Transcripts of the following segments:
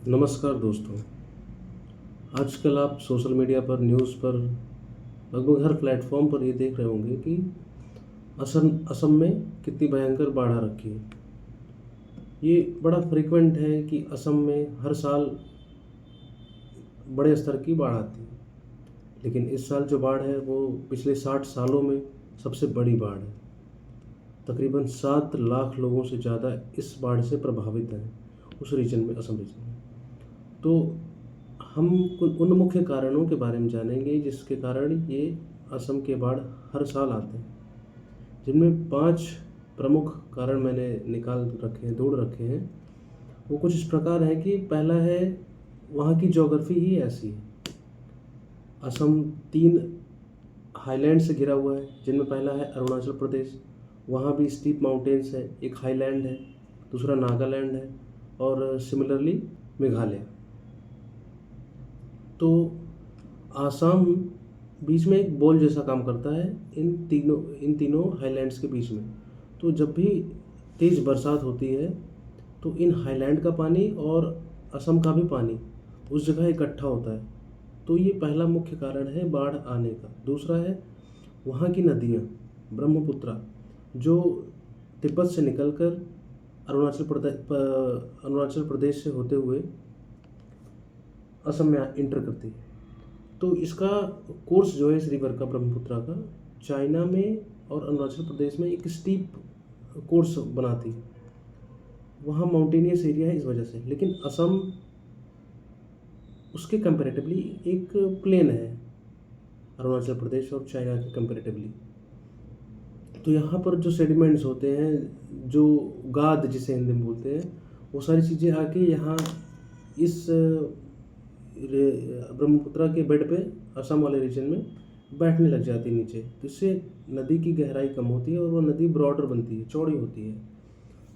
नमस्कार दोस्तों। आजकल आप सोशल मीडिया पर, न्यूज़ पर, लगभग हर प्लेटफॉर्म पर ये देख रहे होंगे कि असम असम में कितनी भयंकर बाढ़ आ रखी है। ये बड़ा फ्रीक्वेंट है कि असम में हर साल बड़े स्तर की बाढ़ आती है, लेकिन इस साल जो बाढ़ है वो पिछले 60 सालों में सबसे बड़ी बाढ़ है। तकरीबन 7 लाख लोगों से ज़्यादा इस बाढ़ से प्रभावित हैं उस रीजन में, असम रीजन में। तो हम उन मुख्य कारणों के बारे में जानेंगे जिसके कारण ये असम के बाढ़ हर साल आते हैं, जिनमें 5 प्रमुख कारण मैंने निकाल रखे हैं, ढूंढ रखे हैं। वो कुछ इस प्रकार है कि पहला है, वहाँ की ज्योग्राफी ही ऐसी है। असम 3 हाईलैंड से घिरा हुआ है, जिनमें पहला है अरुणाचल प्रदेश। वहाँ भी स्टीप माउंटेन्स है, एक हाईलैंड है, दूसरा नागालैंड है और सिमिलरली मेघालय। तो आसाम बीच में एक बॉल जैसा काम करता है इन तीनों हाईलैंड्स के बीच में। तो जब भी तेज़ बरसात होती है तो इन हाईलैंड का पानी और असम का भी पानी उस जगह इकट्ठा होता है। तो ये पहला मुख्य कारण है बाढ़ आने का। दूसरा है वहाँ की नदियाँ, ब्रह्मपुत्रा, जो तिब्बत से निकलकर अरुणाचल प्रदेश से होते हुए असम में इंटर करती है। तो इसका कोर्स जो है इस रिवर का, ब्रह्मपुत्रा का, चाइना में और अरुणाचल प्रदेश में एक स्टीप कोर्स बनाती है। वहाँ माउंटेनियस एरिया है इस वजह से, लेकिन असम उसके कंपैरेटिवली एक प्लेन है, अरुणाचल प्रदेश और चाइना के कंपैरेटिवली। तो यहाँ पर जो सेडिमेंट्स होते हैं, जो गाद जिसे हिंदी में बोलते हैं, वो सारी चीज़ें आके यहाँ इस ब्रह्मपुत्रा के बेड पे, असम वाले रीजन में बैठने लग जाती है नीचे। तो इससे नदी की गहराई कम होती है और वो नदी ब्रॉडर बनती है, चौड़ी होती है।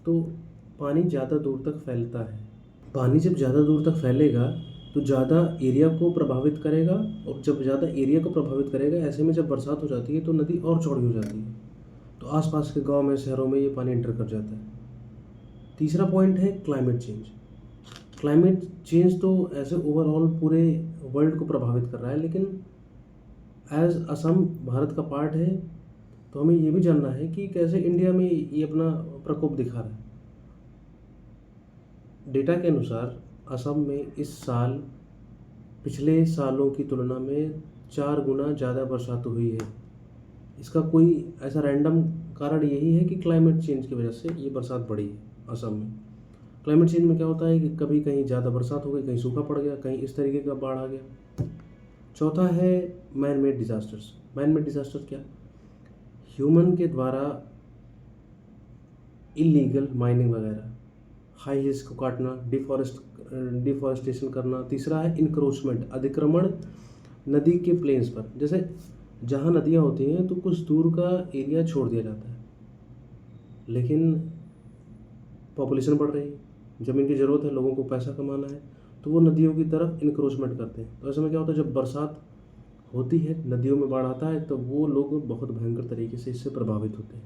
तो पानी ज़्यादा दूर तक फैलता है। पानी जब ज़्यादा दूर तक फैलेगा तो ज़्यादा एरिया को प्रभावित करेगा, और जब ज़्यादा एरिया को प्रभावित करेगा, ऐसे में जब बरसात हो जाती है तो नदी और चौड़ी हो जाती है। तो आसपास के गांव में, शहरों में ये पानी एंटर कर जाता है। तीसरा पॉइंट है क्लाइमेट चेंज। क्लाइमेट चेंज तो ऐसे ओवरऑल पूरे वर्ल्ड को प्रभावित कर रहा है, लेकिन एज असम भारत का पार्ट है तो हमें ये भी जानना है कि कैसे इंडिया में ये अपना प्रकोप दिखा रहा है। डेटा के अनुसार असम में इस साल पिछले सालों की तुलना में 4 गुना ज़्यादा बरसात हुई है। इसका कोई ऐसा रैंडम कारण यही है कि क्लाइमेट चेंज की वजह से ये बरसात बढ़ी है असम में। क्लाइमेट चेंज में क्या होता है कि कभी कहीं ज़्यादा बरसात हो गई, कहीं सूखा पड़ गया, कहीं इस तरीके का बाढ़ आ गया। चौथा है man made disasters. Man made disaster क्या? ह्यूमन के द्वारा इलीगल माइनिंग वगैरह, हाई हिल्स को काटना, डिफॉरेस्टेशन करना। तीसरा है इंक्रोचमेंट, अतिक्रमण नदी के प्लेन्स पर। जैसे जहाँ नदियाँ होती हैं तो कुछ दूर का एरिया छोड़ दिया जाता है, लेकिन पॉपुलेशन बढ़ रही है, ज़मीन की ज़रूरत है, लोगों को पैसा कमाना है, तो वो नदियों की तरफ इंक्रोचमेंट करते हैं। तो ऐसे में क्या होता है, जब बरसात होती है, नदियों में बाढ़ आता है, तो वो लोग बहुत भयंकर तरीके से इससे प्रभावित होते हैं।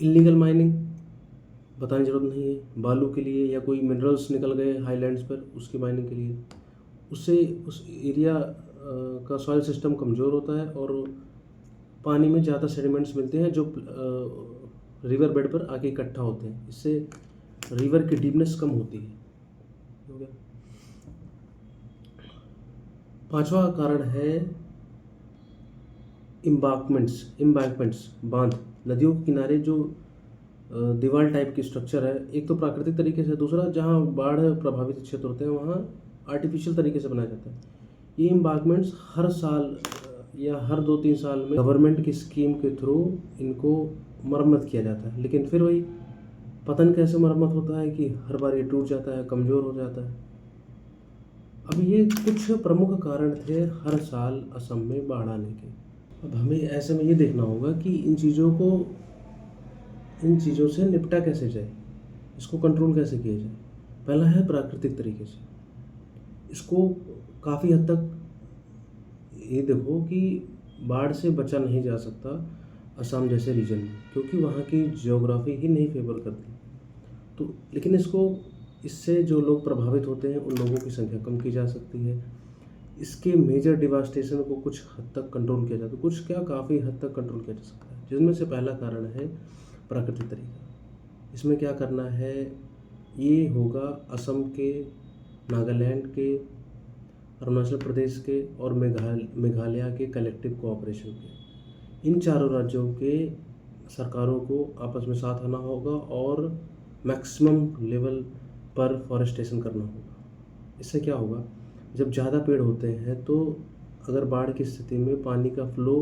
इलीगल माइनिंग बताने की ज़रूरत नहीं है, बालू के लिए या कोई मिनरल्स निकल गए हाईलैंड्स पर, उसकी माइनिंग के लिए, उससे उस एरिया का सॉइल सिस्टम कमज़ोर होता है और पानी में ज़्यादा सेडिमेंट्स मिलते हैं जो रिवर बेड पर आके इकट्ठा होते हैं। इससे रिवर की डीपनेस कम होती है। हो गया। पांचवा कारण है इम्बैंकमेंट्स, बांध। नदियों के किनारे जो दीवार टाइप की स्ट्रक्चर है, एक तो प्राकृतिक तरीके से, दूसरा जहाँ बाढ़ प्रभावित क्षेत्र होते हैं वहाँ आर्टिफिशियल तरीके से बनाया जाता है। ये इम्बैंकमेंट्स हर साल या हर 2-3 साल में गवर्नमेंट की स्कीम के थ्रू इनको मरम्मत किया जाता है, लेकिन फिर वही पता नहीं कैसे मरम्मत होता है कि हर बार ये टूट जाता है, कमज़ोर हो जाता है। अब ये कुछ प्रमुख कारण थे हर साल असम में बाढ़ आने के। अब हमें ऐसे में ये देखना होगा कि इन चीज़ों से निपटा कैसे जाए, इसको कंट्रोल कैसे किया जाए। पहला है प्राकृतिक तरीके से। इसको काफ़ी हद तक ये देखो कि बाढ़ से बचा नहीं जा सकता असम जैसे रीजन में, क्योंकि वहाँ की ज्योग्राफी ही नहीं फेवर करती। तो लेकिन इसको इससे जो लोग प्रभावित होते हैं उन लोगों की संख्या कम की जा सकती है। इसके मेजर डिवास्टेशन को कुछ हद तक कंट्रोल किया जाता है, कुछ क्या काफ़ी हद तक कंट्रोल किया जा सकता है, जिसमें से पहला कारण है प्राकृतिक तरीका। इसमें क्या करना है, ये होगा असम के, नागालैंड के, अरुणाचल प्रदेश के और मेघालय के कलेक्टिव कोऑपरेशन के। इन चारों राज्यों के सरकारों को आपस में साथ आना होगा और मैक्सिमम लेवल पर फॉरेस्टेशन करना होगा। इससे क्या होगा, जब ज़्यादा पेड़ होते हैं तो अगर बाढ़ की स्थिति में पानी का फ्लो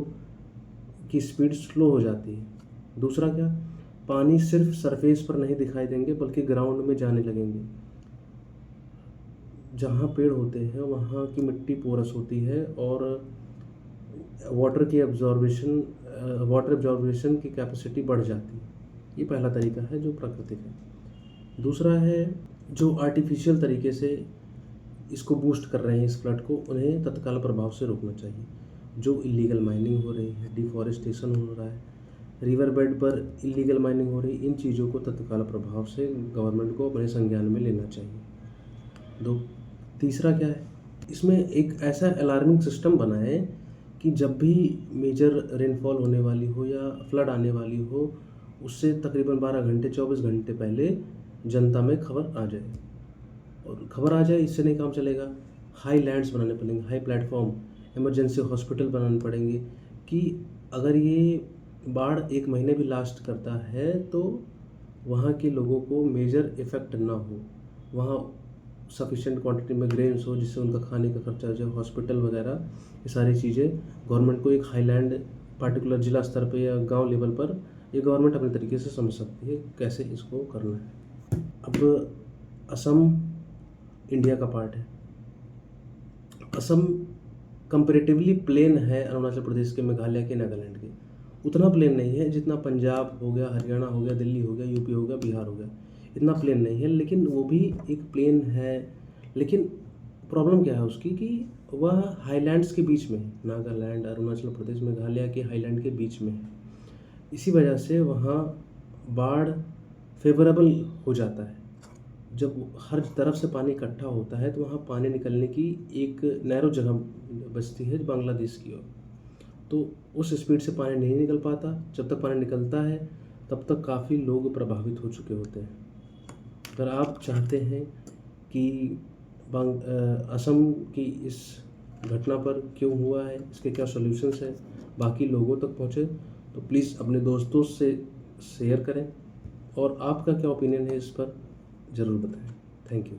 की स्पीड स्लो हो जाती है। दूसरा क्या, पानी सिर्फ सरफेस पर नहीं दिखाई देंगे बल्कि ग्राउंड में जाने लगेंगे। जहाँ पेड़ होते हैं वहाँ की मिट्टी पोरस होती है और वाटर एब्जॉर्बेशन की कैपेसिटी बढ़ जाती है। ये पहला तरीका है जो प्राकृतिक है। दूसरा है जो आर्टिफिशियल तरीके से इसको बूस्ट कर रहे हैं, इस फ्लड को, उन्हें तत्काल प्रभाव से रोकना चाहिए। जो इलीगल माइनिंग हो रही है, डिफॉरेस्टेशन हो रहा है, रिवर बेड पर इलीगल माइनिंग हो रही है, इन चीज़ों को तत्काल प्रभाव से गवर्नमेंट को अपने संज्ञान में लेना चाहिए। तीसरा क्या है, इसमें एक ऐसा अलार्मिंग सिस्टम बनाएं कि जब भी मेजर रेनफॉल होने वाली हो या फ्लड आने वाली हो, उससे तकरीबन 12 घंटे 24 घंटे पहले जनता में खबर आ जाए। और खबर आ जाए इससे नहीं काम चलेगा, हाई लैंड्स बनाने पड़ेंगे, हाई प्लेटफॉर्म, इमरजेंसी हॉस्पिटल बनाने पड़ेंगे कि अगर ये बाढ़ 1 महीने भी लास्ट करता है तो वहाँ के लोगों को मेजर इफ़ेक्ट ना हो, वहाँ सफिशिएंट क्वांटिटी में ग्रेन्स हो जिससे उनका खाने का खर्चा जो हॉस्पिटल वगैरह, ये सारी चीज़ें गवर्नमेंट को एक हाईलैंड पार्टिकुलर जिला स्तर पे या गांव लेवल पर ये गवर्नमेंट अपने तरीके से समझ सकती है कैसे इसको करना है। अब असम इंडिया का पार्ट है। असम कंपेरेटिवली प्लेन है अरुणाचल प्रदेश के, मेघालय के, नागालैंड के। उतना प्लेन नहीं है जितना पंजाब हो गया, हरियाणा हो गया, दिल्ली हो गया, यूपी हो गया, बिहार हो गया, इतना प्लेन नहीं है, लेकिन वो भी एक प्लेन है। लेकिन प्रॉब्लम क्या है उसकी कि वह हाईलैंड्स के बीच में है, नागालैंड, अरुणाचल प्रदेश, मेघालय के हाईलैंड के बीच में है। इसी वजह से वहाँ बाढ़ फेवरेबल हो जाता है। जब हर तरफ से पानी इकट्ठा होता है तो वहाँ पानी निकलने की एक नैरो जगह बचती है बांग्लादेश की ओर, तो उस स्पीड से पानी नहीं निकल पाता। जब तक पानी निकलता है तब तक काफ़ी लोग प्रभावित हो चुके होते हैं। अगर आप चाहते हैं कि असम की इस घटना पर क्यों हुआ है, इसके क्या सॉल्यूशंस हैं, बाकी लोगों तक पहुँचे, तो प्लीज़ अपने दोस्तों से शेयर करें और आपका क्या ओपिनियन है इस पर ज़रूर बताएं। Thank you.